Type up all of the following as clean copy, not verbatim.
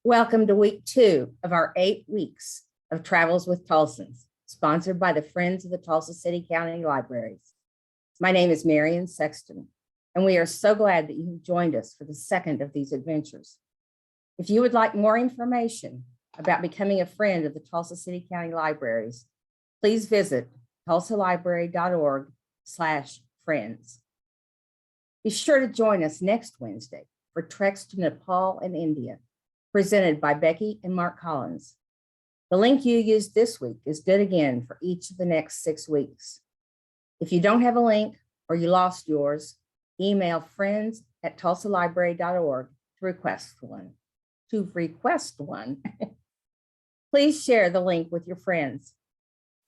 Welcome to week 2 of our 8 weeks of Travels with Tulsans, sponsored by the Friends of the Tulsa City County Libraries. My name is Marion Sexton, and we are so glad that you have joined us for the second of these adventures. If you would like more information about becoming a friend of the Tulsa City County Libraries, please visit tulsalibrary.org/friends. Be sure to join us next Wednesday for Treks to Nepal and India, presented by Becky and Mark Collins. The link you used this week is good again for each of the next 6 weeks. If you don't have a link or you lost yours, email friends@tulsalibrary.org to request one. Please share the link with your friends.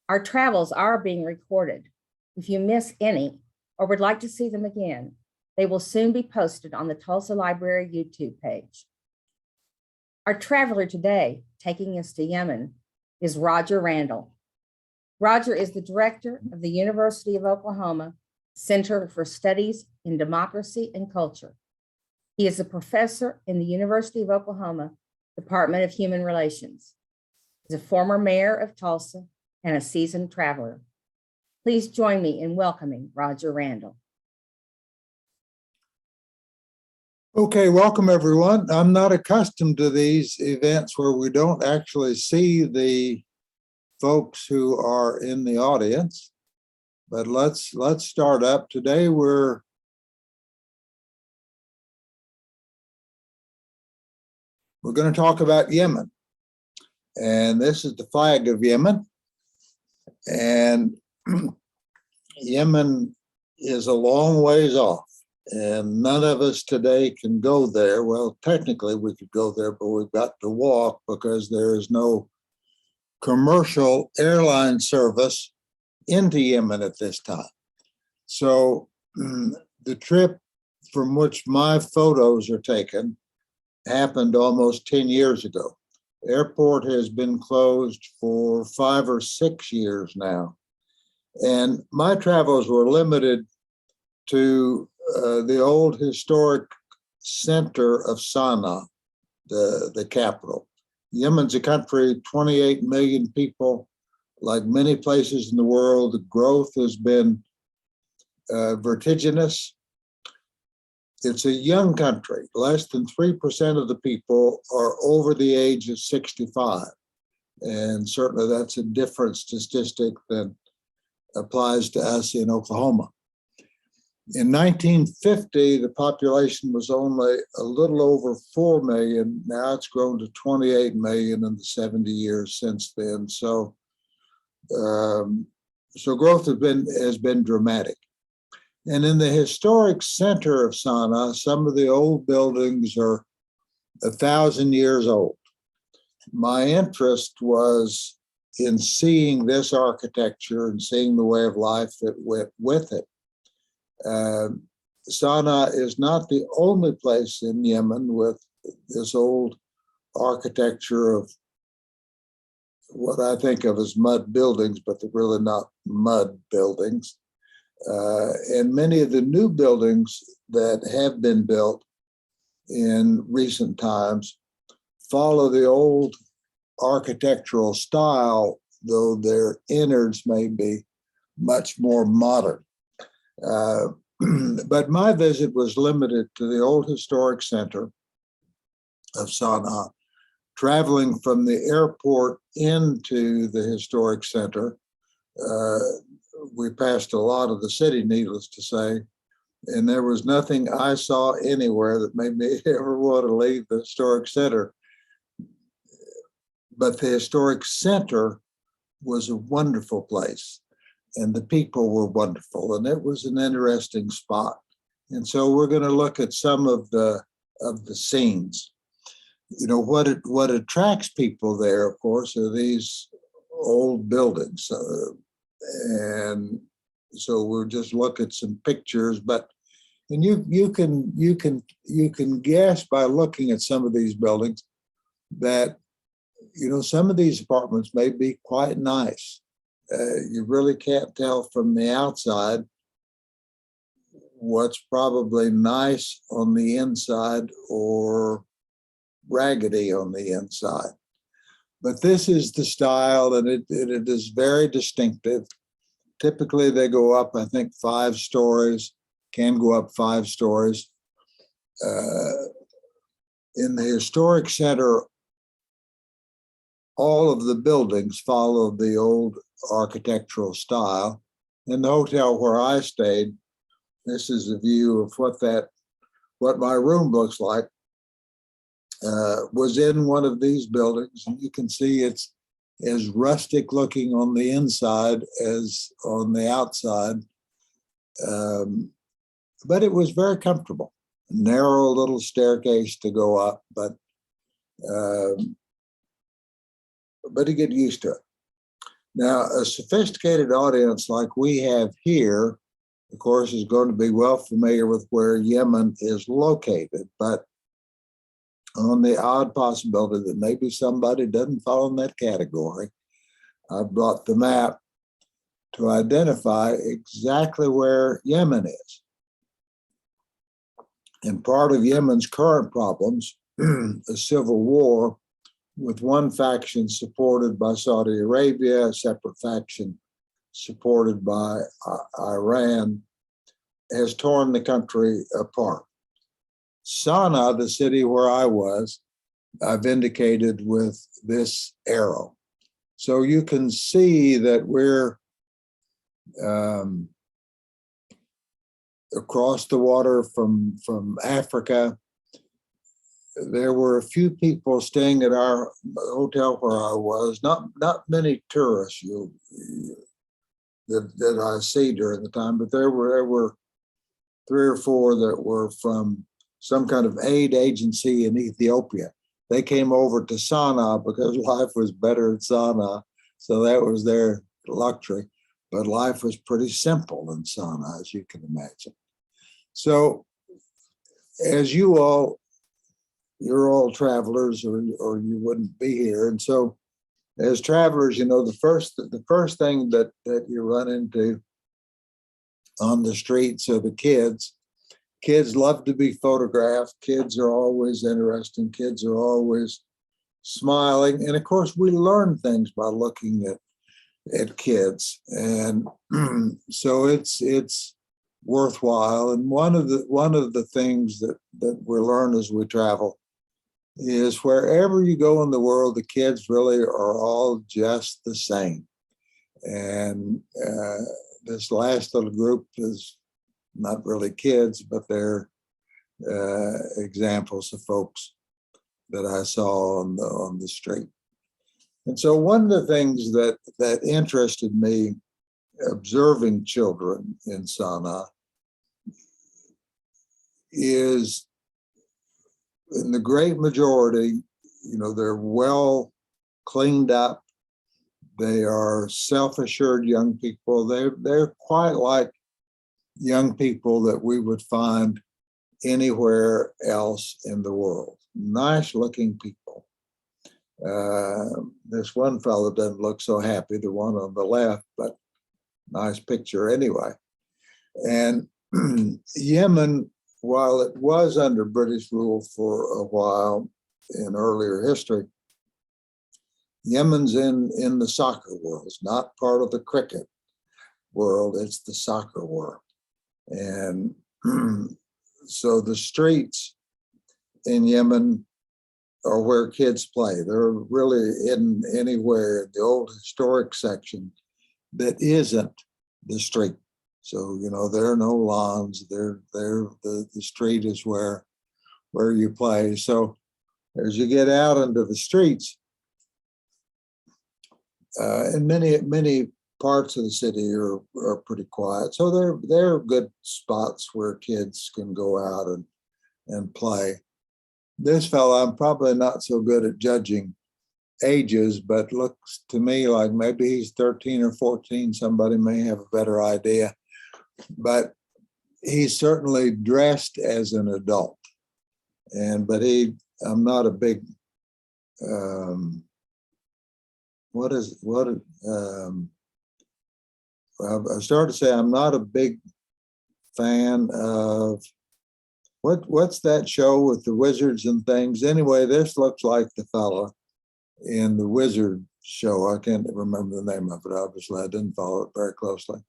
Our travels are being recorded. If you miss any or would like to see them again, they will soon be posted on the Tulsa Library YouTube page. Our traveler today, taking us to Yemen, is Rodger Randle. Rodger is the director of the University of Oklahoma Center for Studies in Democracy and Culture. He is a professor in the University of Oklahoma Department of Human Relations. He's a former mayor of Tulsa and a seasoned traveler. Please join me in welcoming Rodger Randle. Okay, welcome everyone. I'm not accustomed to these events where we don't actually see the folks who are in the audience, but let's start up. Today we're going to talk about Yemen, and this is the flag of Yemen, and Yemen is a long ways off. And none of us today can go there. Well, technically we could go there, but we've got to walk because there is no commercial airline service into Yemen at this time. So the trip from which my photos are taken happened almost 10 years ago. Airport has been closed for 5 or 6 years now. And my travels were limited to the old historic center of Sana'a, the capital. Yemen's a country, 28 million people. Like many places in the world, the growth has been vertiginous. It's a young country. Less than 3% of the people are over the age of 65. And certainly that's a different statistic than applies to us in Oklahoma. In 1950, the population was only a little over 4 million. Now it's grown to 28 million in the 70 years since then. So growth has been dramatic. And in the historic center of Sana'a, some of the old buildings are 1,000 years old. My interest was in seeing this architecture and seeing the way of life that went with it. Sana'a is not the only place in Yemen with this old architecture of what I think of as mud buildings, but they're really not mud buildings. And many of the new buildings that have been built in recent times follow the old architectural style, though their innards may be much more modern. But my visit was limited to the old historic center of Sana'a. Traveling from the airport into the historic center, we passed a lot of the city, needless to say, and there was nothing I saw anywhere that made me ever want to leave the historic center. But the historic center was a wonderful place. And the people were wonderful, and it was an interesting spot. And so we're going to look at some of the scenes. You know, what attracts people there, of course, are these old buildings, and so we'll just look at some pictures. And you can guess by looking at some of these buildings that, you know, some of these apartments may be quite nice. You really can't tell from the outside – what's probably nice on the inside or raggedy on the inside. But this is the style, and it is very distinctive. Typically, they go up, I think, 5 stories, can go up 5 stories. In the historic center, all of the buildings follow the old architectural style. In the hotel where I stayed, this is a view of what my room looks like. Was in one of these buildings, and you can see it's as rustic looking on the inside as on the outside. But it was very comfortable. Narrow little staircase to go up, but you get used to it. Now, a sophisticated audience like we have here, of course, is going to be well familiar with where Yemen is located, but on the odd possibility that maybe somebody doesn't fall in that category, I brought the map to identify exactly where Yemen is. And part of Yemen's current problems, a civil war with one faction supported by Saudi Arabia, a separate faction supported by Iran, has torn the country apart. Sana'a, the city where I was, I've indicated with this arrow. So you can see that we're across the water from Africa. There were a few people staying at our hotel where I was, not many tourists that I see during the time, but there were 3 or 4 that were from some kind of aid agency in Ethiopia. They came over to Sana'a because life was better in Sana'a, so that was their luxury. But life was pretty simple in Sana'a, as you can imagine. So, as you're all travelers, or you wouldn't be here. And so, as travelers, the first thing that you run into on the streets are the kids. Kids love to be photographed. Kids are always interesting. Kids are always smiling. And of course, we learn things by looking at kids. And so it's worthwhile. And one of the things that we learn as we travel is wherever you go in the world, the kids really are all just the same. And this last little group is not really kids, but they're examples of folks that I saw on the street. And so one of the things that interested me observing children in Sana'a is, in the great majority, they're well cleaned up. They are self-assured young people. They're quite like young people that we would find anywhere else in the world. Nice looking people. This one fellow doesn't look so happy, the one on the left, but nice picture anyway. And Yemen, while it was under British rule for a while in earlier history, Yemen's in the soccer world. It's not part of the cricket world, it's the soccer world. And so the streets in Yemen are where kids play. They're really hidden anywhere in the old historic section that isn't the street. So, there are no lawns. The street is where you play. So as you get out into the streets, and many parts of the city are pretty quiet. So they're good spots where kids can go out and play. This fellow, I'm probably not so good at judging ages, but looks to me like maybe he's 13 or 14. Somebody may have a better idea. But he's certainly dressed as an adult. But I'm not a big, I started to say I'm not a big fan of what's that show with the wizards and things? Anyway, this looks like the fella in the wizard show. I can't remember the name of it. Obviously, I didn't follow it very closely.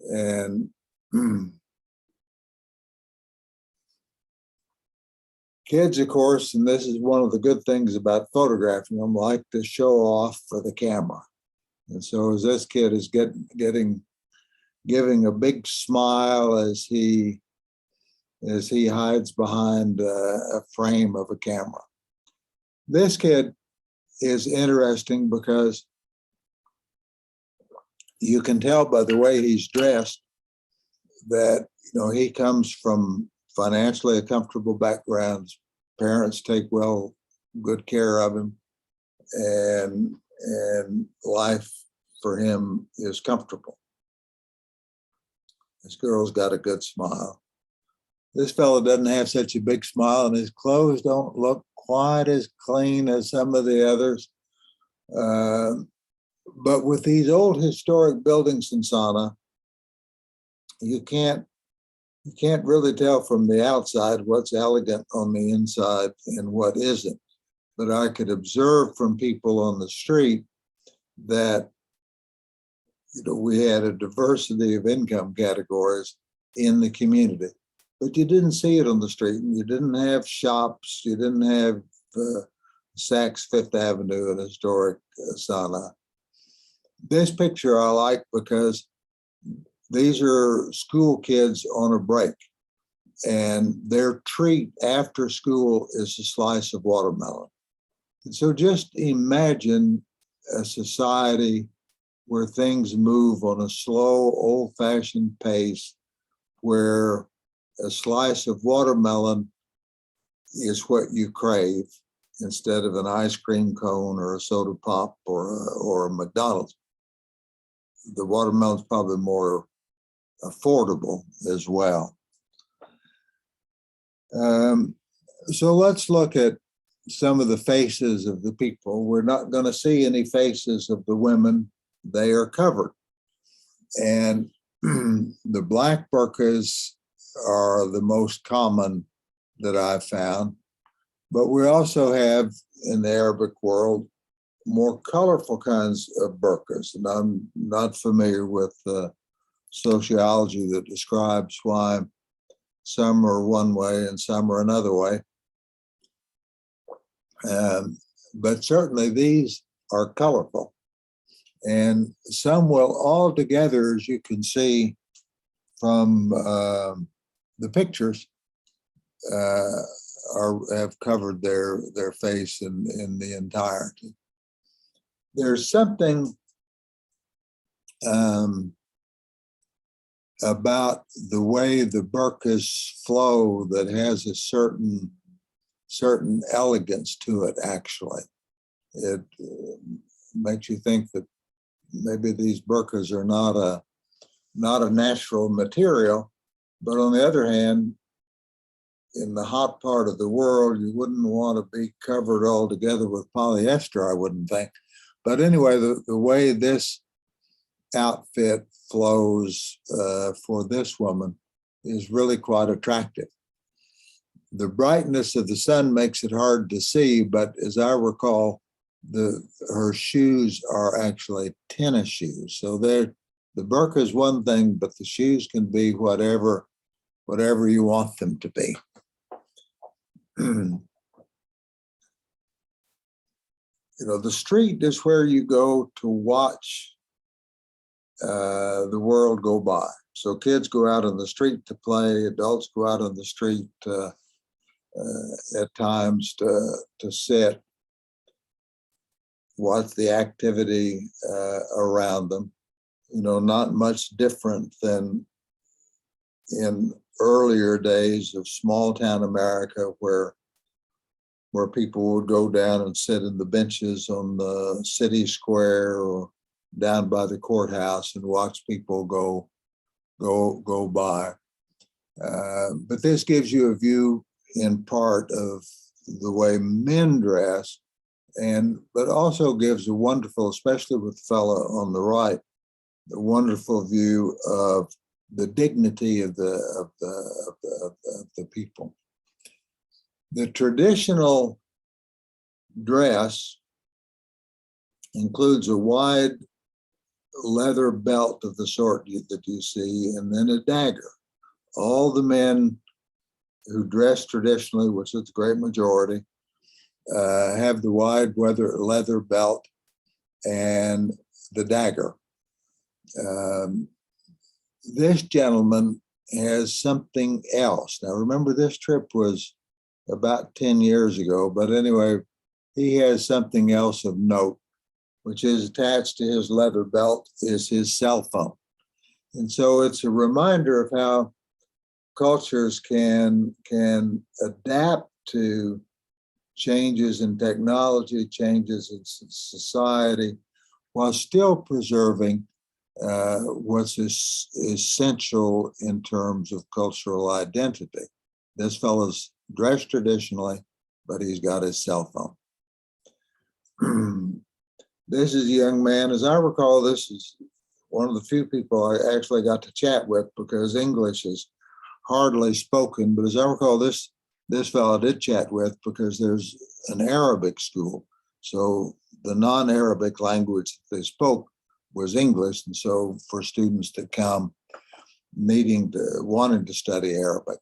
And kids, of course, and this is one of the good things about photographing them, like to show off for the camera. And so as this kid is giving a big smile as he hides behind a frame of a camera. This kid is interesting because you can tell by the way he's dressed that, you know, he comes from financially a comfortable background. His parents take good care of him, and life for him is comfortable. This girl's got a good smile. This fellow doesn't have such a big smile, and his clothes don't look quite as clean as some of the others. But with these old historic buildings in Sana, you can't really tell from the outside what's elegant on the inside and what isn't. But I could observe from people on the street that, you know, we had a diversity of income categories in the community, but you didn't see it on the street. You didn't have shops. You didn't have Saks Fifth Avenue in historic Sana. This picture I like because these are school kids on a break, and their treat after school is a slice of watermelon. And so just imagine a society where things move on a slow, old-fashioned pace, where a slice of watermelon is what you crave instead of an ice cream cone or a soda pop or a McDonald's. The watermelon's probably more affordable as well. So let's look at some of the faces of the people. We're not going to see any faces of the women. They are covered. And the black burqas are the most common that I've found. But we also have in the Arabic world more colorful kinds of burqas. And I'm not familiar with the sociology that describes why some are one way and some are another way. But certainly these are colorful. And some will all together, as you can see from the pictures, have covered their face in the entirety. There's something about the way the burqas flow that has a certain elegance to it, actually. It makes you think that maybe these burqas are not a natural material, but on the other hand, in the hot part of the world, you wouldn't want to be covered all together with polyester, I wouldn't think. But anyway, the way this outfit flows for this woman is really quite attractive. The brightness of the sun makes it hard to see, but as I recall, her shoes are actually tennis shoes. So the burqa is one thing, but the shoes can be whatever you want them to be. You know, the street is where you go to watch the world go by. So kids go out on the street to play, adults go out on the street at times to sit, watch the activity around them. You know, not much different than in earlier days of small town America, where people would go down and sit in the benches on the city square or down by the courthouse and watch people go by. But this gives you a view in part of the way men dress, but also gives a wonderful, especially with the fellow on the right, the wonderful view of the dignity of the people. The traditional dress includes a wide leather belt of the sort that you see, and then a dagger. All the men who dress traditionally, which is the great majority, have the wide leather belt and the dagger. This gentleman has something else. Now, remember, this trip was about 10 years ago, but anyway, he has something else of note, which is attached to his leather belt is his cell phone. And so it's a reminder of how cultures can adapt to changes in technology, changes in society, while still preserving what's essential in terms of cultural identity. This fellow's dressed traditionally, but he's got his cell phone. This is a young man. As I recall, this is one of the few people I actually got to chat with because English is hardly spoken. But as I recall, this fellow did chat with because there's an Arabic school. So the non-Arabic language that they spoke was English. And so for students that come wanting to study Arabic.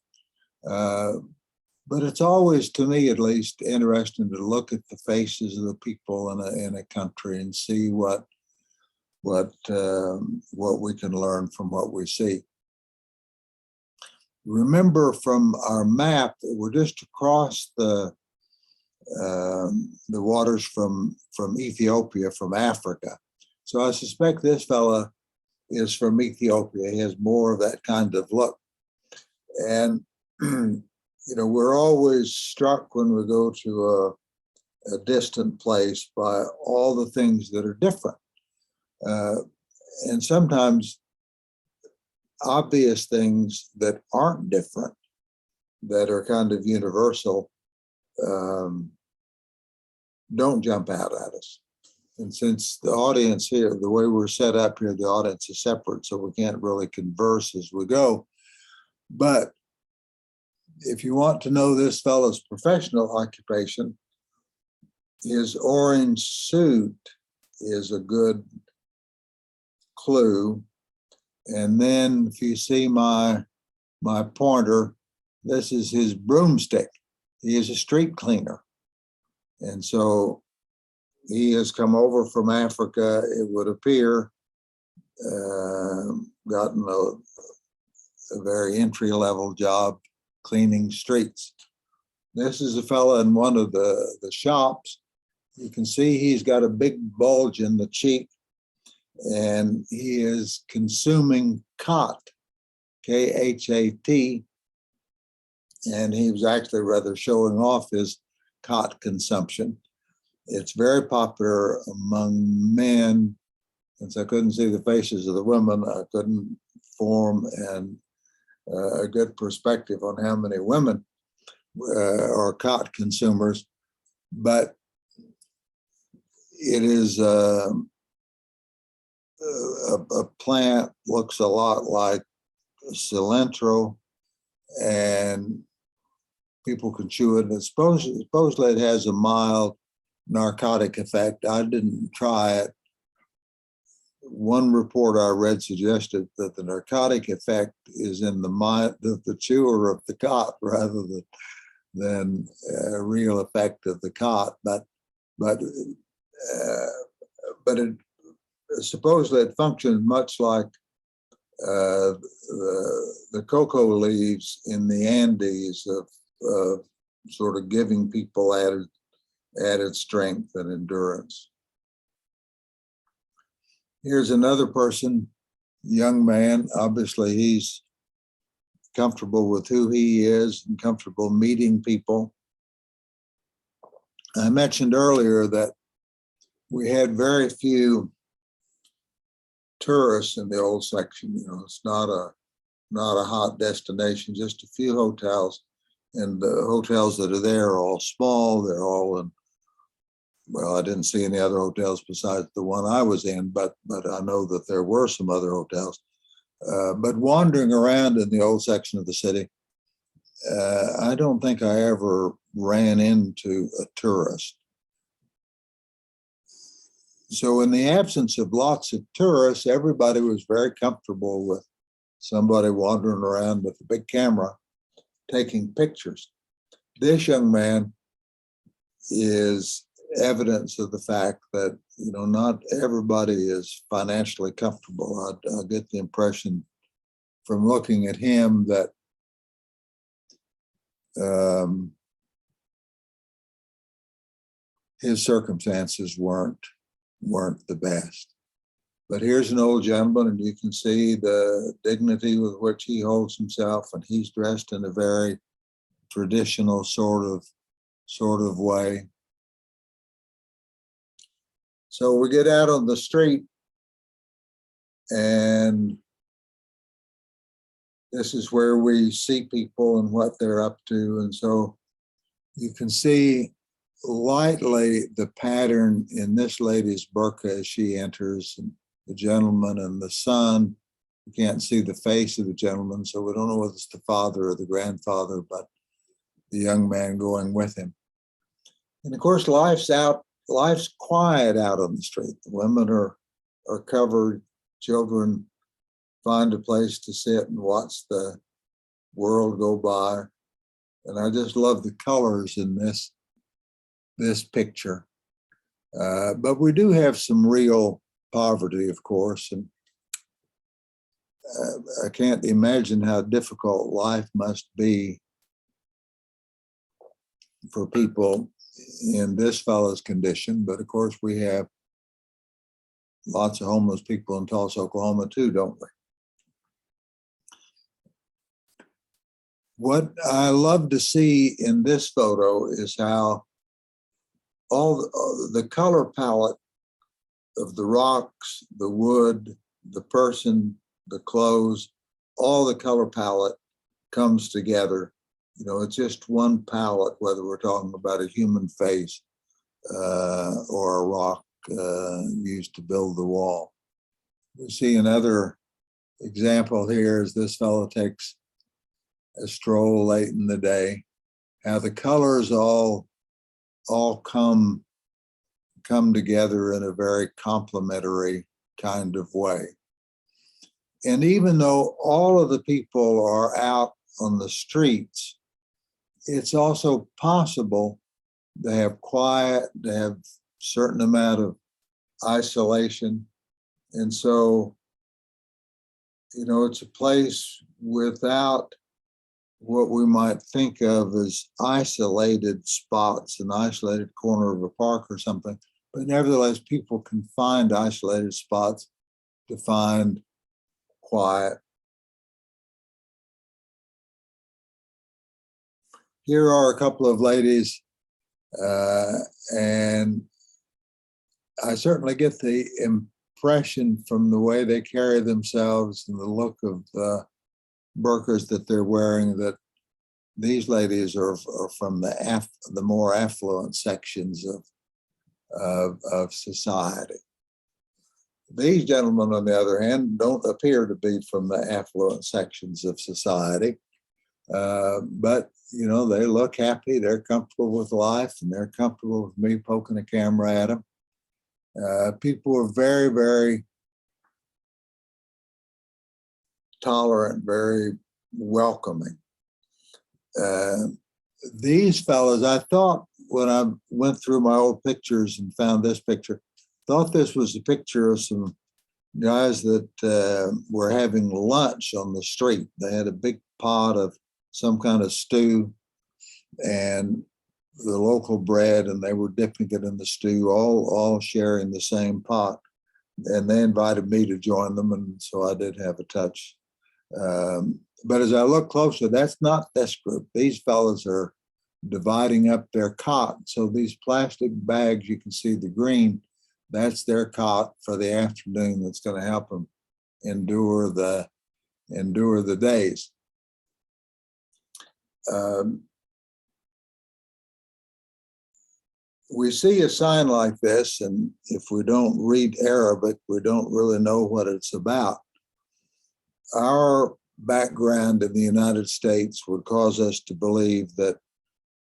But it's always, to me at least, interesting to look at the faces of the people in a country and see what we can learn from what we see. Remember from our map that we're just across the waters from Ethiopia, from Africa. So I suspect this fella is from Ethiopia. He has more of that kind of look. And we're always struck when we go to a distant place by all the things that are different. And sometimes obvious things that aren't different, that are kind of universal, don't jump out at us. And since the audience here, the way we're set up here, the audience is separate, so we can't really converse as we go. But if you want to know this fellow's professional occupation, his orange suit is a good clue. And then if you see my pointer, this is his broomstick. He is a street cleaner. And so he has come over from Africa, it would appear, gotten a very entry-level job cleaning streets. This is a fella in one of the shops. You can see he's got a big bulge in the cheek, and he is consuming khat, K-H-A-T, and he was actually rather showing off his khat consumption. It's very popular among men. Since I couldn't see the faces of the women, I couldn't form a good perspective on how many women are khat consumers, but it is a plant, looks a lot like cilantro, and people can chew it. And supposedly it has a mild narcotic effect. I didn't try it. One report I read suggested that the narcotic effect is in the mind of the chewer of the khat rather than a real effect of the khat. But it supposedly it functions much like the cocoa leaves in the Andes of sort of giving people added strength and endurance. Here's another person, young man. Obviously, he's comfortable with who he is and comfortable meeting people. I mentioned earlier that we had very few tourists in the old section. It's not a hot destination, just a few hotels. And the hotels that are there are all small. They're all in, well, I didn't see any other hotels besides the one I was in, but I know that there were some other hotels. But wandering around in the old section of the city, I don't think I ever ran into a tourist. So in the absence of lots of tourists, everybody was very comfortable with somebody wandering around with a big camera taking pictures. This young man is evidence of the fact that, you know, not everybody is financially comfortable. I get the impression from looking at him that his circumstances weren't the best. But here's an old gentleman, and you can see the dignity with which he holds himself, and he's dressed in a very traditional sort of way. So we get out on the street, and this is where we see people and what they're up to. And so you can see lightly the pattern in this lady's burqa as she enters, and the gentleman and the son. You can't see the face of the gentleman, so we don't know whether it's the father or the grandfather, but the young man going with him. And of course, life's quiet out on the street. The women are covered, children find a place to sit and watch the world go by. And I just love the colors in this picture. But we do have some real poverty, of course, and I can't imagine how difficult life must be for people in this fellow's condition. But of course, we have lots of homeless people in Tulsa, Oklahoma, too, don't we? What I love to see in this photo is how all the color palette of the rocks, the wood, the person, the clothes, all the color palette comes together. You know, it's just one palette, whether we're talking about a human face or a rock used to build the wall. We see another example here as this fellow takes a stroll late in the day, how the colors all come together in a very complementary kind of way. And even though all of the people are out on the streets, it's also possible to have quiet, to have a certain amount of isolation. And so, you know, it's a place without what we might think of as isolated spots, an isolated corner of a park or something. But nevertheless, people can find isolated spots to find quiet. Here are a couple of ladies, and I certainly get the impression from the way they carry themselves and the look of the burqas that they're wearing that these ladies are from the more affluent sections of society. These gentlemen, on the other hand, don't appear to be from the affluent sections of society, but you know, they look happy, they're comfortable with life, and they're comfortable with me poking a camera at them. People are very, very tolerant, very welcoming. These fellows, I thought when I went through my old pictures and found this picture, thought this was a picture of some guys that were having lunch on the street. They had a big pot of some kind of stew and the local bread, and they were dipping it in the stew, all sharing the same pot. And they invited me to join them, and so I did have a touch. But as I look closer, that's not this group. These fellows are dividing up their cot. So these plastic bags, you can see the green, that's their cot for the afternoon that's going to help them endure the days. We see a sign like this, and if we don't read Arabic, we don't really know what it's about. Our background in the United States would cause us to believe that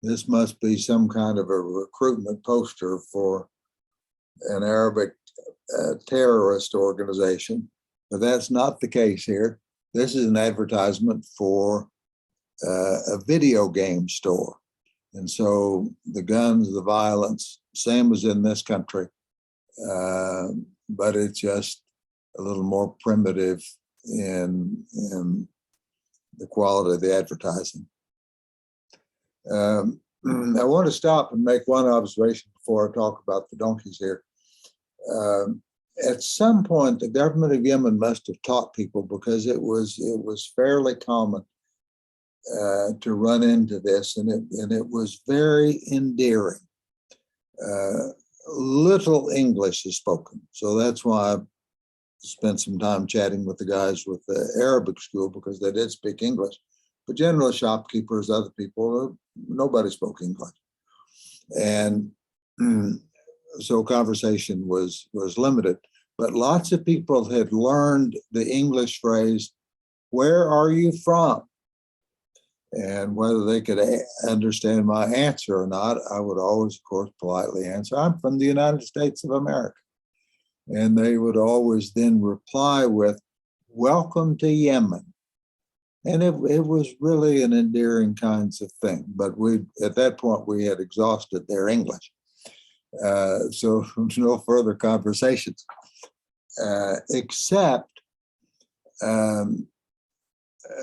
this must be some kind of a recruitment poster for an Arabic terrorist organization, but that's not the case here. This is an advertisement for a video game store. And so the guns, the violence, same as in this country, but it's just a little more primitive in the quality of the advertising. I want to stop and make one observation before I talk about the donkeys here. At some point, the government of Yemen must have taught people, because it was fairly common to run into this, and it was very endearing. Little English is spoken, so that's why I spent some time chatting with the guys with the Arabic school, because they did speak English. But generally, shopkeepers, other people, nobody spoke English, and so conversation was limited. But lots of people had learned the English phrase, "Where are you from?" And whether they could understand my answer or not, I would always, of course, politely answer, "I'm from the United States of America." And they would always then reply with, "Welcome to Yemen." And it was really an endearing kinds of thing. But at that point, we had exhausted their English. So no further conversations, except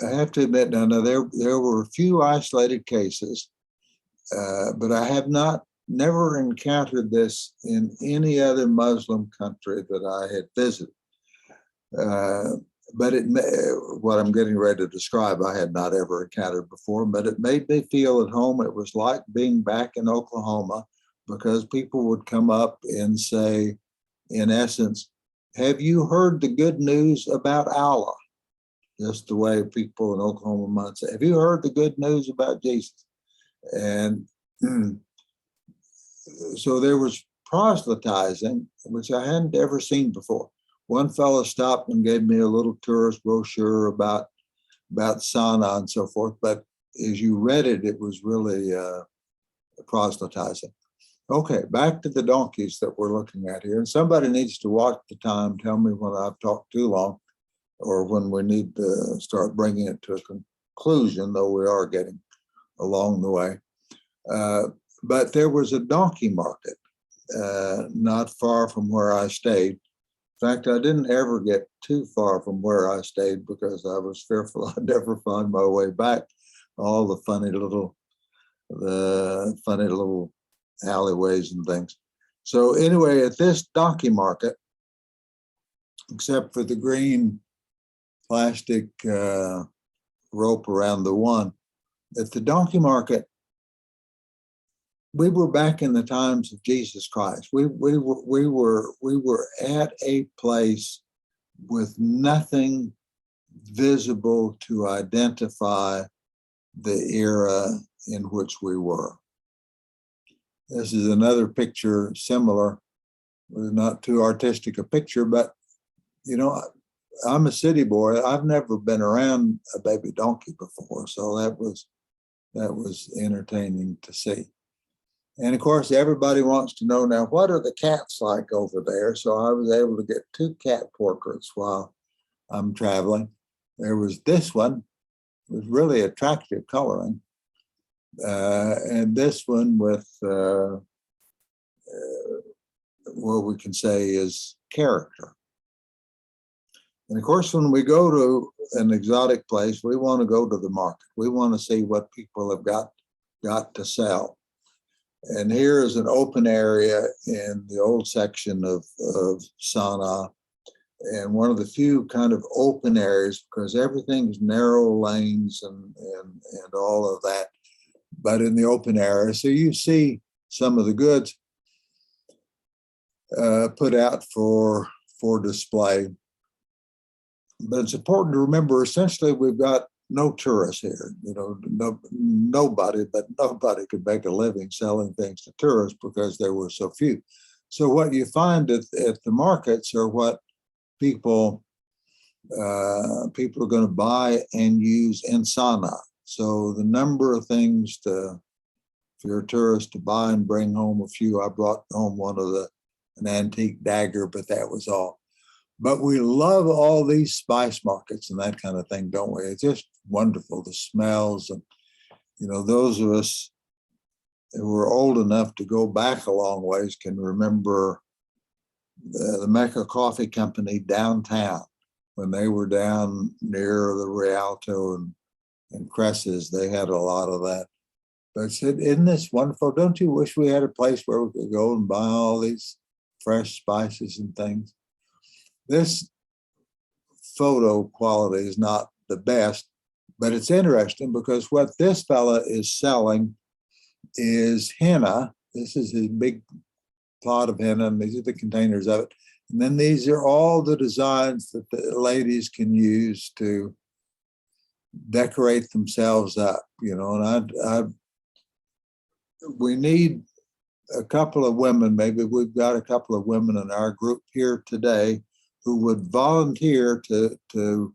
I have to admit, now there were a few isolated cases, but I have never encountered this in any other Muslim country that I had visited. But what I'm getting ready to describe, I had not ever encountered before, but it made me feel at home. It was like being back in Oklahoma, because people would come up and say, in essence, "Have you heard the good news about Allah?" Just the way people in Oklahoma might say, "Have you heard the good news about Jesus?" And so there was proselytizing, which I hadn't ever seen before. One fellow stopped and gave me a little tourist brochure about Sana'a and so forth. But as you read it, it was really proselytizing. Okay, back to the donkeys that we're looking at here. And somebody needs to watch the time, tell me when I've talked too long, or when we need to start bringing it to a conclusion, though we are getting along the way. But there was a donkey market not far from where I stayed. In fact, I didn't ever get too far from where I stayed, because I was fearful I'd never find my way back. All the funny little alleyways and things. So anyway, at this donkey market, except for the green plastic rope around the one, at the donkey market, we were back in the times of Jesus Christ. We were at a place with nothing visible to identify the era in which we were. This is another picture similar. Not too artistic a picture, but I'm a city boy. I've never been around a baby donkey before, so that was entertaining to see. And of course, everybody wants to know now, what are the cats like over there? So I was able to get 2 cat portraits while I'm traveling. There was this one, with really attractive coloring, and this one with what we can say is character. And of course, when we go to an exotic place, we want to go to the market. We want to see what people have got to sell. And here is an open area in the old section of Sana'a, and one of the few kind of open areas, because everything's narrow lanes and all of that, but in the open area. So you see some of the goods put out for display. But it's important to remember, essentially, we've got no tourists here. Nobody could make a living selling things to tourists because there were so few. So what you find at the markets are what people people are going to buy and use insana. So the number of things if you're a tourist, to buy and bring home a few. I brought home an antique dagger, but that was all. But we love all these spice markets and that kind of thing, don't we? It's just wonderful, the smells. And, those of us who were old enough to go back a long ways can remember the Mecca Coffee Company downtown when they were down near the Rialto and Cresses. They had a lot of that. But I said, isn't this wonderful? Don't you wish we had a place where we could go and buy all these fresh spices and things? This photo quality is not the best, but it's interesting because what this fella is selling is henna. This is his big plot of henna, and these are the containers of it. And then these are all the designs that the ladies can use to decorate themselves up, and we need a couple of women. Maybe we've got a couple of women in our group here today who would volunteer to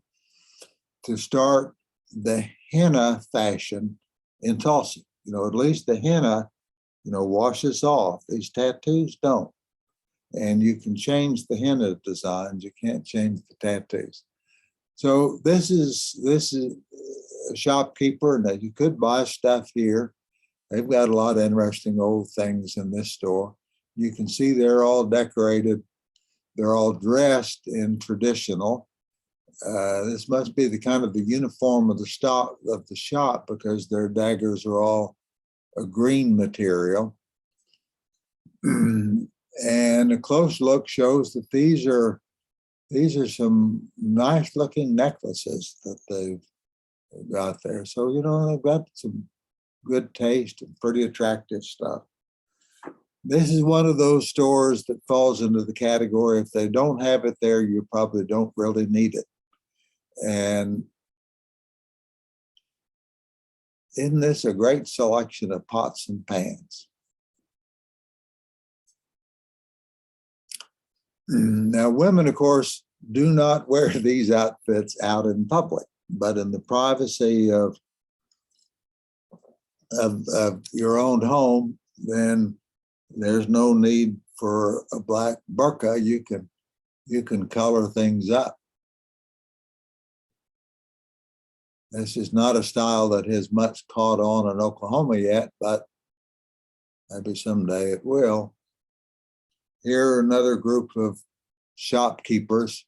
start the henna fashion in Tulsa. At least the henna, washes off. These tattoos don't. And you can change the henna designs. You can't change the tattoos. So this is a shopkeeper, and you could buy stuff here. They've got a lot of interesting old things in this store. You can see they're all decorated. They're all dressed in traditional. This must be the uniform of the shop because their daggers are all a green material. And a close look shows that these are some nice looking necklaces that they've got there. So, they've got some good taste and pretty attractive stuff. This is one of those stores that falls into the category, if they don't have it there, you probably don't really need it. And isn't this a great selection of pots and pans? Now, women, of course, do not wear these outfits out in public, but in the privacy of your own home, then there's no need for a black burqa. You can color things up. This is not a style that has much caught on in Oklahoma yet, but maybe someday it will. Here are another group of shopkeepers,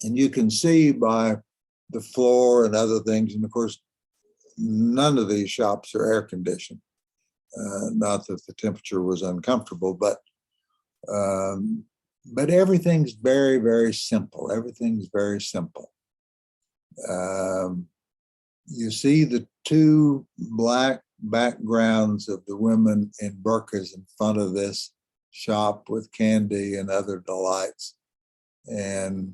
and you can see by the floor and other things, and of course, none of these shops are air conditioned. Not that the temperature was uncomfortable, but everything's very, very simple. Everything's very simple. You see the two black backgrounds of the women in burqas in front of this shop with candy and other delights. And,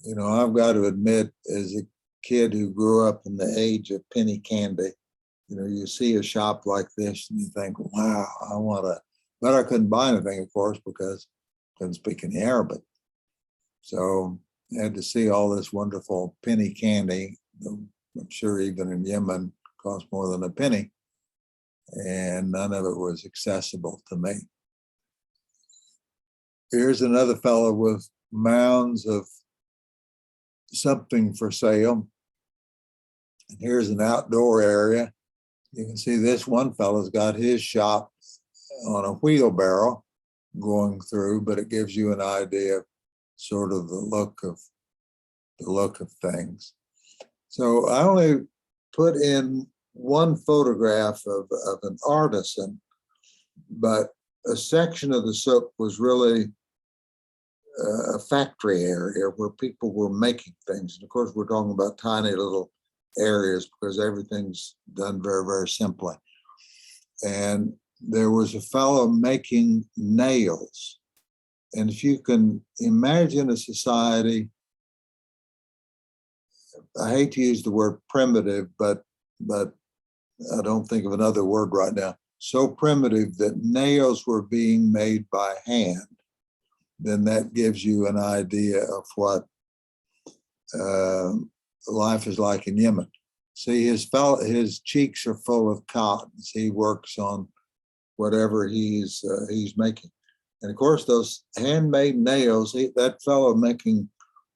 I've got to admit, as a kid who grew up in the age of penny candy, you see a shop like this and you think, wow, I want to, but I couldn't buy anything, of course, because I couldn't speak any Arabic. So I had to see all this wonderful penny candy. I'm sure even in Yemen cost more than a penny, and none of it was accessible to me. Here's another fellow with mounds of something for sale. And here's an outdoor area. You can see this one fellow's got his shop on a wheelbarrow going through, but it gives you an idea of sort of the look of things. So I only put in one photograph of an artisan, but a section of the souk was really a factory area where people were making things. And of course, we're talking about tiny little areas because everything's done very, very simply. And there was a fellow making nails. And if you can imagine a society, I hate to use the word primitive, but I don't think of another word right now, so primitive that nails were being made by hand, then that gives you an idea of what uh, life is like in Yemen. See, his cheeks are full of cottons. He works on whatever he's making. And of course, those handmade nails, that fellow making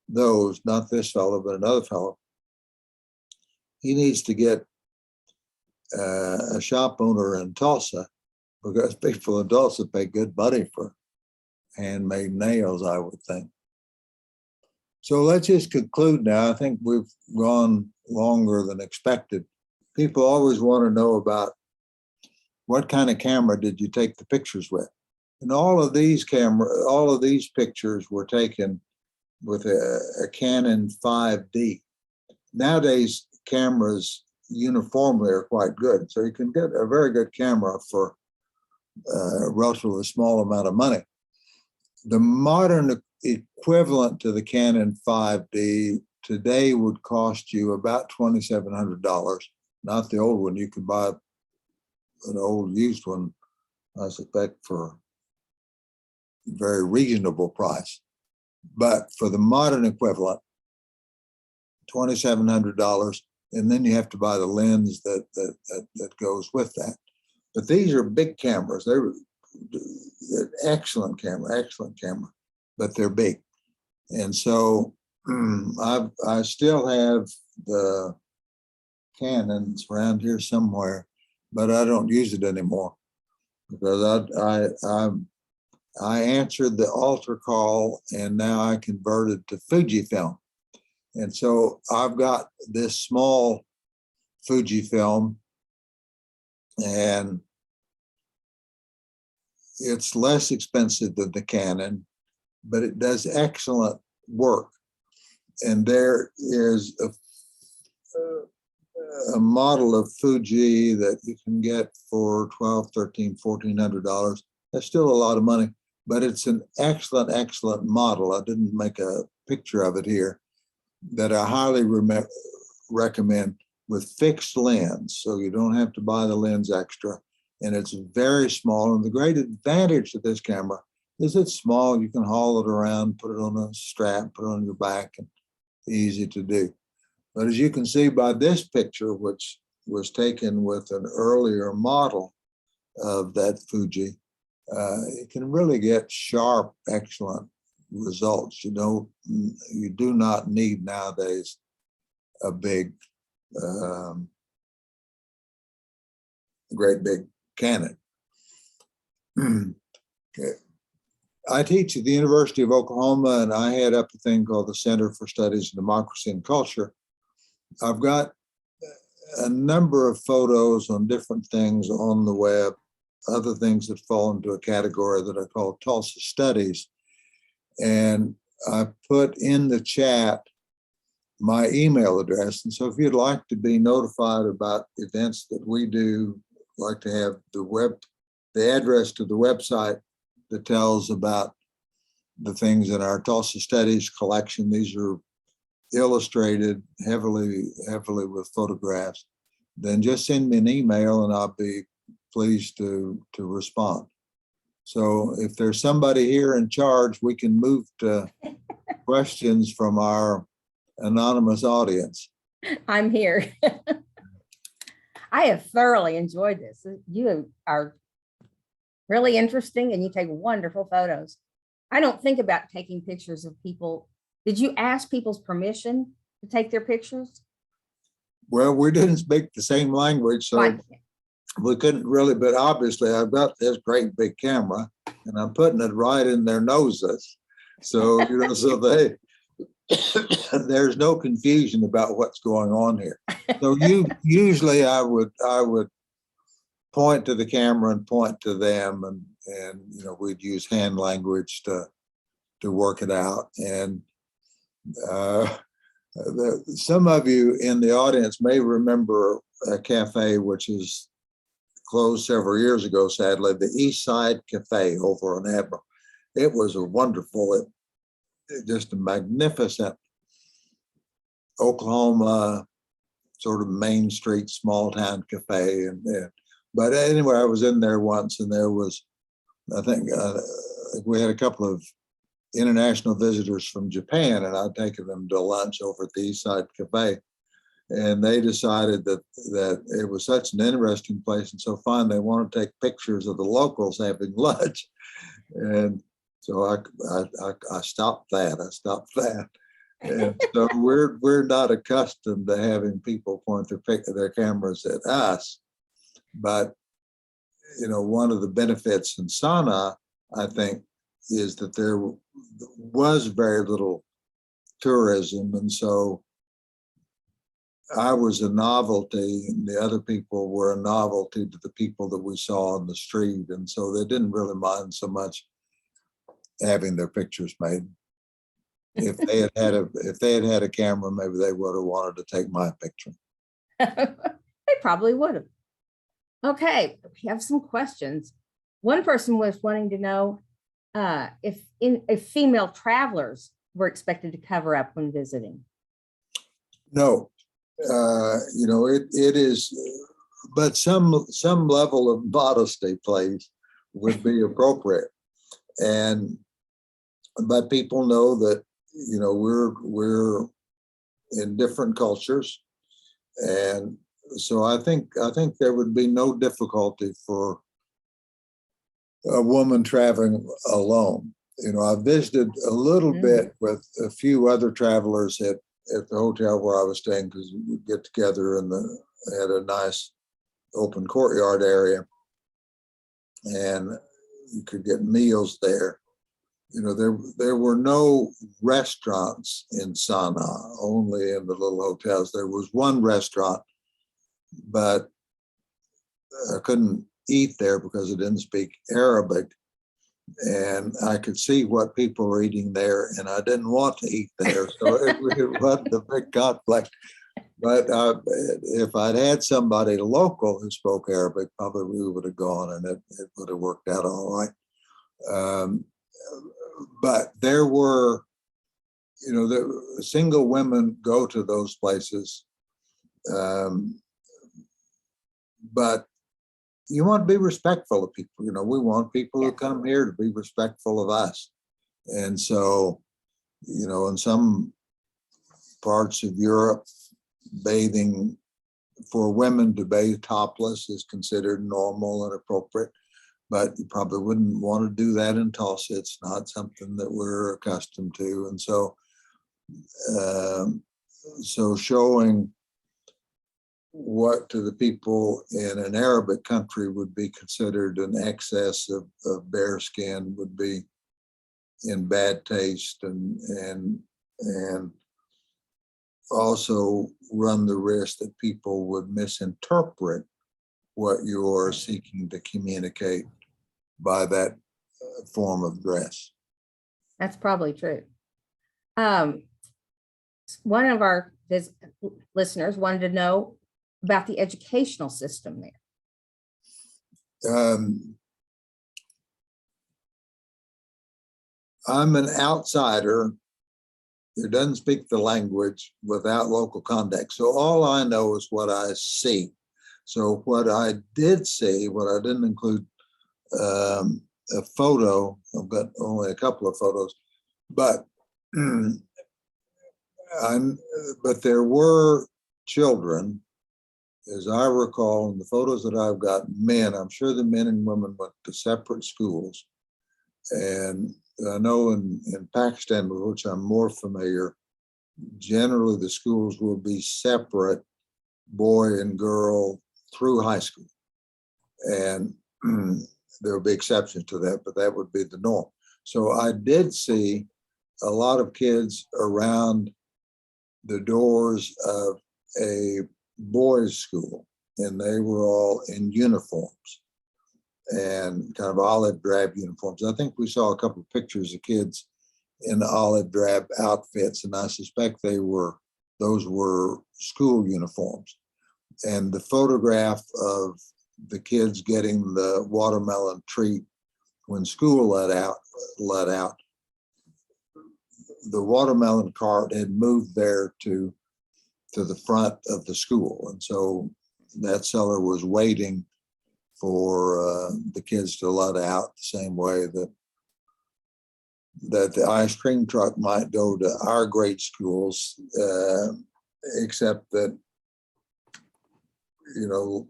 those, not this fellow, but another fellow, he needs to get a shop owner in Tulsa, because people in Tulsa pay good money for handmade nails, I would think. So let's just conclude now. I think we've gone longer than expected. People always want to know about what kind of camera did you take the pictures with? And all of these pictures were taken with a Canon 5D. Nowadays, cameras uniformly are quite good. So you can get a very good camera for a relatively small amount of money. The modern equivalent to the Canon 5D today would cost you about $2,700, not the old one. You could buy an old used one, I suspect, for a very reasonable price. But for the modern equivalent, $2,700, and then you have to buy the lens that goes with that. But these are big cameras. They're excellent camera, but they're big. And so I still have the Canons around here somewhere, but I don't use it anymore because I answered the altar call, and now I converted to Fujifilm. And so I've got this small Fujifilm, and it's less expensive than the Canon, but it does excellent work. And there is a model of Fuji that you can get for $1,200, $1,300, $1,400. That's still a lot of money, but it's an excellent model. I didn't make a picture of it here, that I highly recommend, with fixed lens, so you don't have to buy the lens extra. And it's very small. And the great advantage of this camera is it's small. You can haul it around, put it on a strap, put it on your back, and easy to do. But as you can see by this picture, which was taken with an earlier model of that Fuji, you can really get sharp, excellent results. You do not need nowadays a big, great big Canon. I teach at the University of Oklahoma, and I head up a thing called the Center for Studies in Democracy and Culture. I've got a number of photos on different things on the web, other things that fall into a category that I call Tulsa Studies. And I put in the chat my email address. And so if you'd like to be notified about events that we do, like to have the address to the website that tells about the things in our Tulsa Studies collection. These are illustrated heavily with photographs. Then just send me an email and I'll be pleased to respond. So if there's somebody here in charge, we can move to questions from our anonymous audience. I'm here. I have thoroughly enjoyed this. You are really interesting and you take wonderful photos. I don't think about taking pictures of people. Did you ask people's permission to take their pictures? Well, we didn't speak the same language, so we couldn't really, but obviously I've got this great big camera and I'm putting it right in their noses. So, so there's no confusion about what's going on here. So usually I would point to the camera and point to them, and we'd use hand language to work it out. And some of you in the audience may remember a cafe which is closed several years ago, sadly, the East Side Cafe over on Admiral. It was a wonderful, just a magnificent Oklahoma sort of Main Street small town cafe. But anyway, I was in there once, and there was, I think we had a couple of international visitors from Japan, and I'd taken them to lunch over at the East Side Cafe. And they decided that it was such an interesting place and so fun, they wanted to take pictures of the locals having lunch. And so I stopped that. And so we're not accustomed to having people point their cameras at us. But, you know, one of the benefits in Sana'a, I think, is that there was very little tourism. And so I was a novelty, and the other people were a novelty to the people that we saw on the street. And so they didn't really mind so much having their pictures made. If they had had a camera, maybe they would have wanted to take my picture. They probably would have. Okay, we have some questions. One person was wanting to know if female travelers were expected to cover up when visiting. No, you know, it is, but some level of modesty, please, would be appropriate. But people know that, you know, we're in different cultures, and so I think there would be no difficulty for a woman traveling alone. You know, I visited a little bit with a few other travelers at the hotel where I was staying, because we'd get together and had a nice open courtyard area, and you could get meals there. You know, there were no restaurants in Sana'a, only in the little hotels. There was one restaurant, but I couldn't eat there because I didn't speak Arabic. And I could see what people were eating there, and I didn't want to eat there. So it wasn't a big conflict. But if I'd had somebody local who spoke Arabic, probably we would have gone, and it would have worked out all right. But there were, you know, the single women go to those places. But you want to be respectful of people. You know, we want people who come here to be respectful of us. And so, you know, in some parts of Europe, bathing for women to bathe topless is considered normal and appropriate. But you probably wouldn't want to do that in Tulsa. It's not something that we're accustomed to. And so, showing what to the people in an Arabic country would be considered an excess of bare skin would be in bad taste, and also run the risk that people would misinterpret what you're seeking to communicate by that form of dress. That's probably true. One of our listeners wanted to know about the educational system there. I'm an outsider who doesn't speak the language without local context. So all I know is what I see. So what I did see, what I didn't include a photo, I've got only a couple of photos, but but there were children, as I recall, in the photos that I've got, men. I'm sure the men and women went to separate schools. And I know in Pakistan, with which I'm more familiar, generally the schools will be separate, boy and girl, through high school. And there will be exceptions to that, but that would be the norm. So I did see a lot of kids around the doors of a boys' school, and they were all in uniforms and kind of olive drab uniforms. I think we saw a couple of pictures of kids in olive drab outfits, and I suspect those were school uniforms. And the photograph of the kids getting the watermelon treat when school let out, the watermelon cart had moved there to the front of the school. And so that seller was waiting for the kids to let out, the same way that that the ice cream truck might go to our grade schools, except that, you know,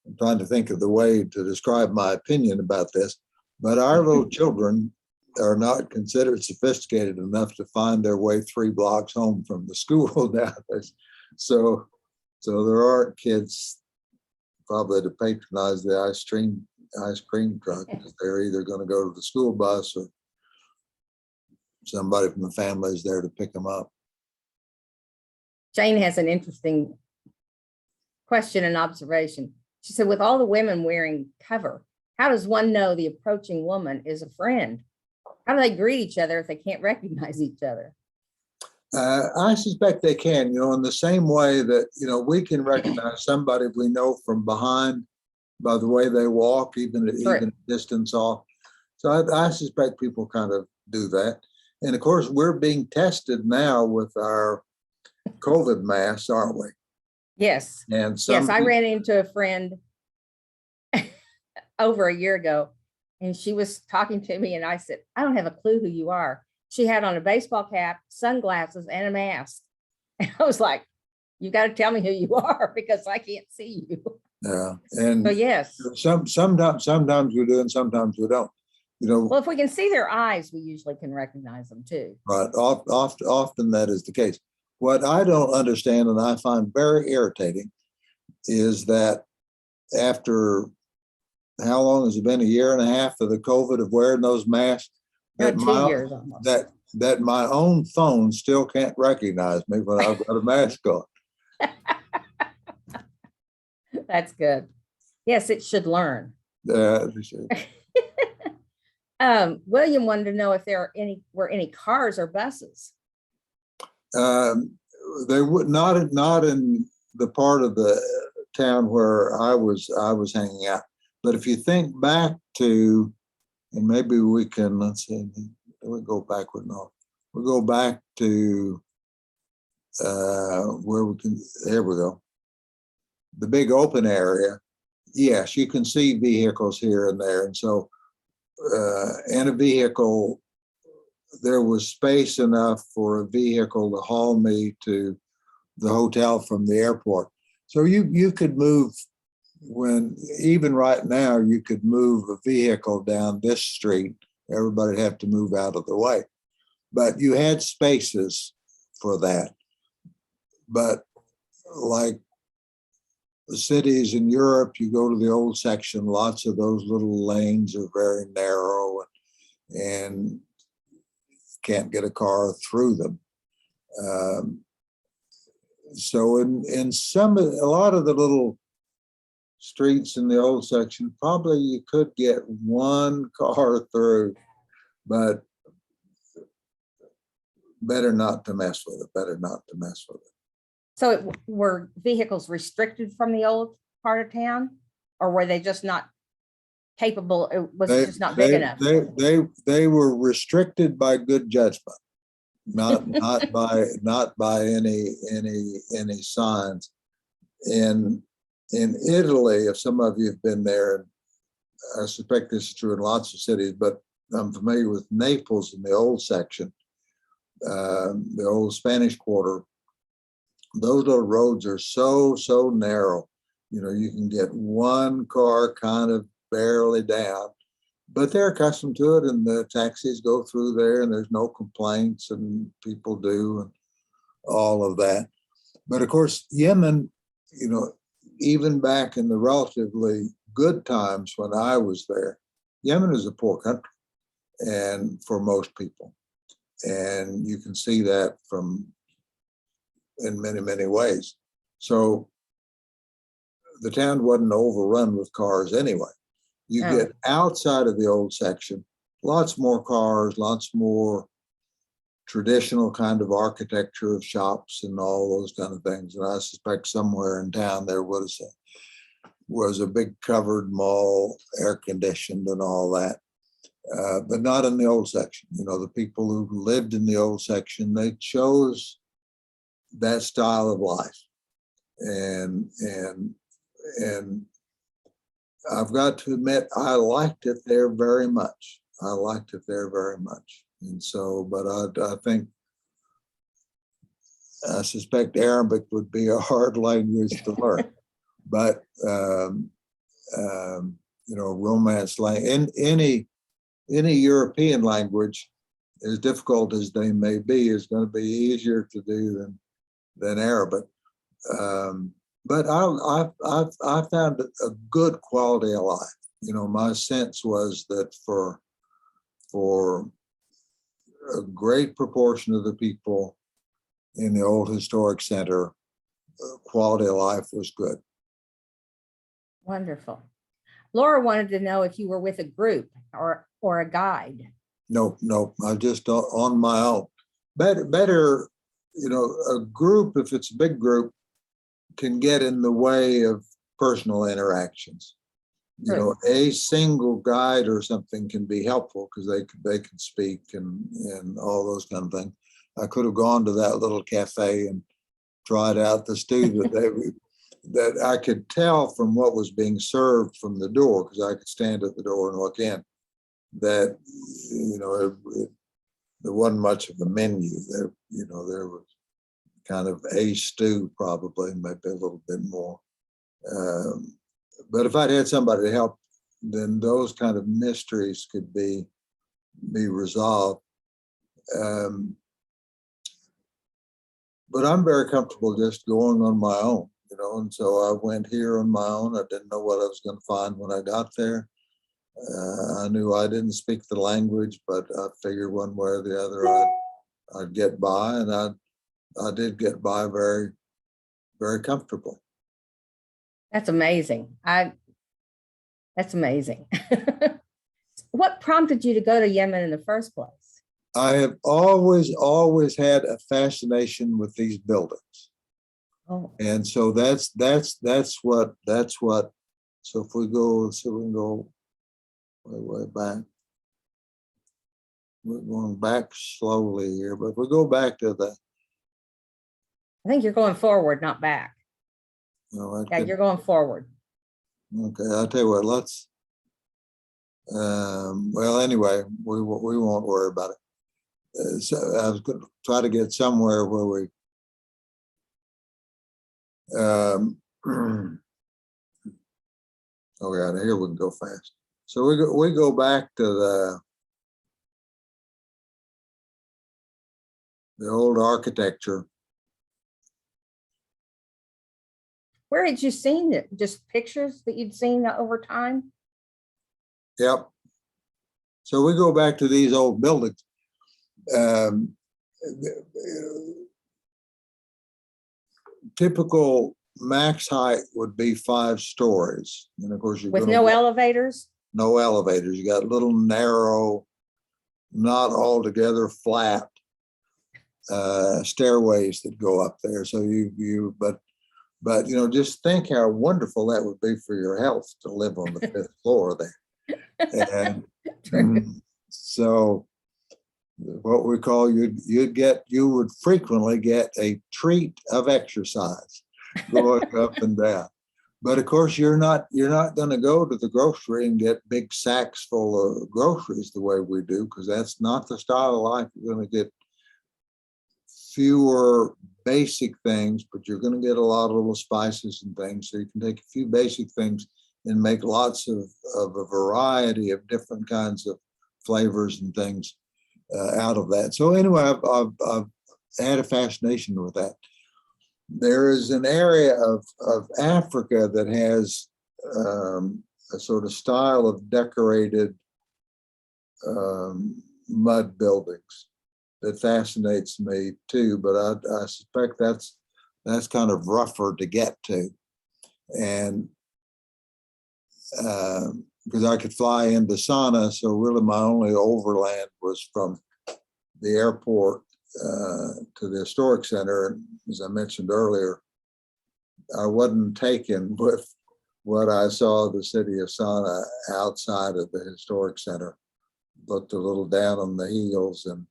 I'm trying to think of the way to describe my opinion about this, but our little children are not considered sophisticated enough to find their way 3 blocks home from the school nowadays. So there aren't kids probably to patronize the ice cream truck. They're either going to go to the school bus or somebody from the family is there to pick them up. Jane has an interesting question and observation. She said, with all the women wearing cover, how does one know the approaching woman is a friend? How do they greet each other if they can't recognize each other? I suspect they can, you know, in the same way that, you know, we can recognize somebody we know from behind by the way they walk, even distance off. So I suspect people kind of do that. And of course, we're being tested now with our COVID masks, aren't we? Yes. And yes, I ran into a friend over a year ago, and she was talking to me, and I said, I don't have a clue who you are. She had on a baseball cap, sunglasses, and a mask. And I was like, you got to tell me who you are because I can't see you. Yeah. And so yes, sometimes we do and sometimes we don't. You know, well, if we can see their eyes, we usually can recognize them too. Right. Often that is the case. What I don't understand and I find very irritating is that after how long has it been, 1.5 years of the COVID of wearing those masks? That 2 years almost. That my own phone still can't recognize me when I've got a mask on. That's good. Yes, it should learn. William wanted to know if there were any cars or buses. They would not in the part of the town where I was hanging out. But if you think back to, and maybe we can, let's see, we go backward now. We'll go back to where we can, there we go. The big open area. Yes, you can see vehicles here and there. And so, and a vehicle, there was space enough for a vehicle to haul me to the hotel from the airport. So you could move, when even right now, you could move a vehicle down this street. Everybody'd have to move out of the way. But you had spaces for that. But like the cities in Europe, you go to the old section, lots of those little lanes are very narrow and can't get a car through them. So in a lot of the little streets in the old section, probably you could get one car through, but better not to mess with it. So were vehicles restricted from the old part of town, or were they just not capable? Was it just not big enough? They were restricted by good judgment, not by any signs. In Italy, if some of you have been there, I suspect this is true in lots of cities, but I'm familiar with Naples in the old section, the old Spanish Quarter. Those little roads are so narrow. You know, you can get one car kind of barely down, but they're accustomed to it, and the taxis go through there, and there's no complaints, and people do, and all of that. But of course, Yemen, you know, even back in the relatively good times when I was there, Yemen is a poor country, and for most people, and you can see that in many ways. So the town wasn't overrun with cars anyway. You get outside of the old section, lots more cars, lots more traditional kind of architecture of shops and all those kind of things. And I suspect somewhere in town there was a big covered mall, air conditioned and all that, but not in the old section. You know, the people who lived in the old section, they chose that style of life, and I've got to admit, I liked it there very much. I liked it there very much. And so, but I think, I suspect Arabic would be a hard language to learn. But, Romance language, in any European language, as difficult as they may be, is going to be easier to do than Arabic. But I found a good quality of life. My sense was that for a great proportion of the people in the old historic center, quality of life was good. Wonderful. Laura wanted to know if you were with a group or a guide. Nope. I just on my own. Better, a group, if it's a big group, can get in the way of personal interactions. A single guide or something can be helpful because they can speak and all those kind of things. I could have gone to that little cafe and tried out the stew that I could tell from what was being served from the door, because I could stand at the door and look in, that there wasn't much of a menu. There was kind of a stew, probably, maybe a little bit more. But if I'd had somebody to help, then those kind of mysteries could be resolved. But I'm very comfortable just going on my own, and so I went here on my own. I didn't know what I was going to find when I got there. I knew I didn't speak the language, but I figured one way or the other I'd get by, and I did get by very, very comfortably. That's amazing. That's amazing. What prompted you to go to Yemen in the first place? I have always had a fascination with these buildings. Oh. And so that's what, so if we go, so we can go way back. We're going back slowly here, but if we go back to I think you're going forward, not back. You're going forward. Okay, I'll tell you what, let's, well, anyway, we won't worry about it. So I was going to try to get somewhere where we, oh yeah, here we can go fast. So we go back to the old architecture. Where had you seen it? Just pictures that you'd seen over time? Yep. So we go back to these old buildings. Typical max height would be 5 stories. And of course, with no elevators? No elevators. You got little narrow, not altogether flat stairways that go up there. So but just think how wonderful that would be for your health to live on the 5th floor there. And so what we call you would frequently get a treat of exercise going up and down. But of course, you're not going to go to the grocery and get big sacks full of groceries the way we do, because that's not the style of life. You're going to get fewer basic things, but you're going to get a lot of little spices and things. So you can take a few basic things and make lots of a variety of different kinds of flavors and things out of that. So anyway, I've had a fascination with that. There is an area of Africa that has a sort of style of decorated mud buildings that fascinates me too, but I suspect that's kind of rougher to get to. And because I could fly into Sana, so really my only overland was from the airport to the historic center. And as I mentioned earlier, I wasn't taken with what I saw of the city of Sana outside of the historic center. Looked a little down on the heels and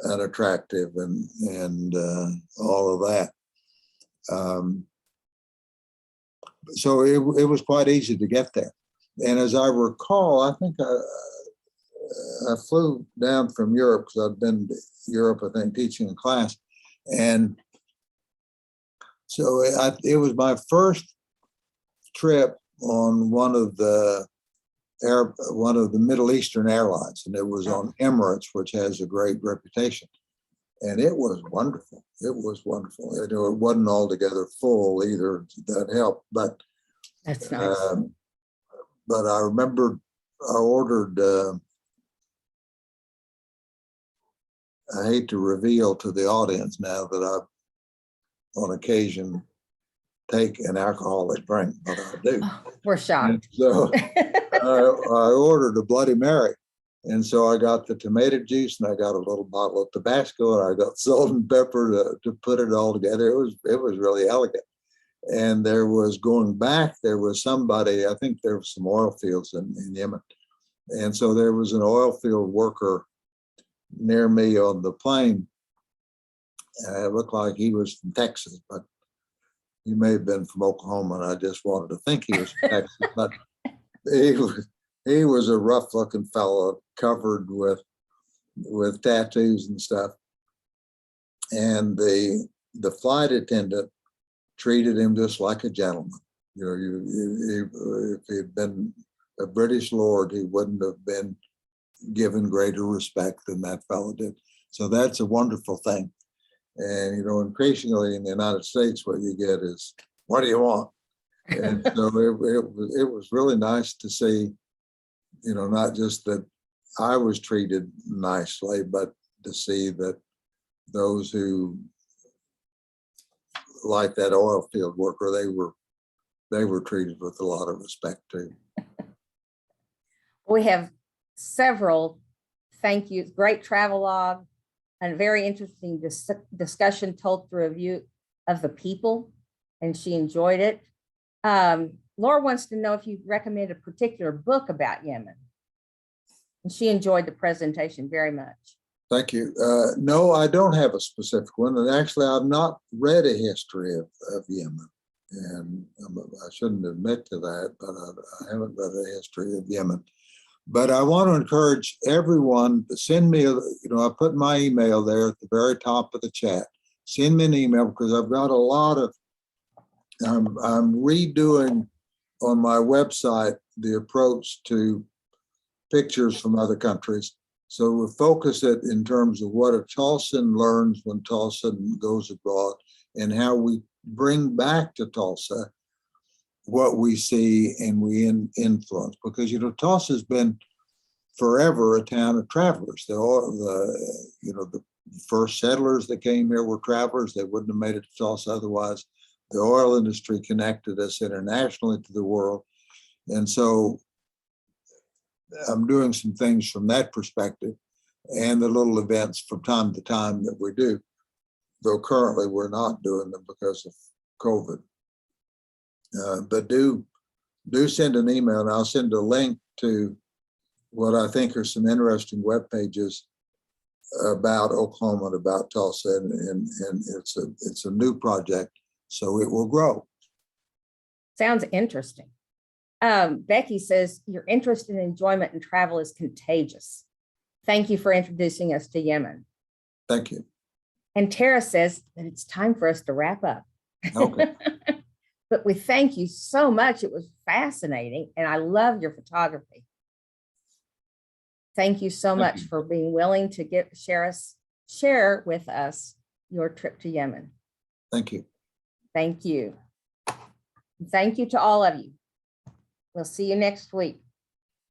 unattractive and all of that. so it was quite easy to get there. And as I recall, I think I flew down from Europe because I'd been to Europe, I think, teaching a class. And so it was my first trip on one of the Middle Eastern airlines, and it was on Emirates, which has a great reputation. And it was wonderful. It was wonderful. It wasn't altogether full either. That helped, but that's nice. But I remember I ordered. I hate to reveal to the audience now that I, on occasion, take an alcoholic drink, but I do. Oh, we're shocked. And so I ordered a Bloody Mary. And so I got the tomato juice and I got a little bottle of Tabasco and I got salt and pepper to put it all together. It was really elegant. And there was somebody, I think there were some oil fields in Yemen. And so there was an oil field worker near me on the plane. It looked like he was from Texas, but he may have been from Oklahoma, and I just wanted to think he was from Texas. But he was a rough-looking fellow, covered with tattoos and stuff. And the flight attendant treated him just like a gentleman. You know, if he'd been a British lord, he wouldn't have been given greater respect than that fellow did. So that's a wonderful thing. And, you know, increasingly in the United States, what you get is, what do you want? And so it was really nice to see, you know, not just that I was treated nicely, but to see that those who, like that oil field worker, they were treated with a lot of respect too. We have several thank yous, great travel log, and a very interesting discussion told through a view of the people, and she enjoyed it. Laura wants to know if you recommend a particular book about Yemen. And she enjoyed the presentation very much. Thank you. No, I don't have a specific one. And actually, I've not read a history of Yemen. And I shouldn't admit to that, but I haven't read a history of Yemen. But I want to encourage everyone to send me, I put my email there at the very top of the chat. Send me an email because I've got a lot of, I'm redoing on my website the approach to pictures from other countries. So we'll focus it in terms of what a Tulsan learns when Tulsan goes abroad and how we bring back to Tulsa what we see and we influence. Because, Tulsa has been forever a town of travelers. The first settlers that came here were travelers. They wouldn't have made it to Tulsa otherwise. The oil industry connected us internationally to the world. And so I'm doing some things from that perspective and the little events from time to time that we do, though currently we're not doing them because of COVID. But do send an email, and I'll send a link to what I think are some interesting web pages about Oklahoma and about Tulsa, and it's a new project, so it will grow. Sounds interesting. Becky says, your interest in enjoyment and travel is contagious. Thank you for introducing us to Yemen. Thank you. And Tara says that it's time for us to wrap up. Okay. But we thank you so much. It was fascinating, and I love your photography. Thank you so much for being willing to share with us your trip to Yemen. Thank you. Thank you. Thank you to all of you. We'll see you next week.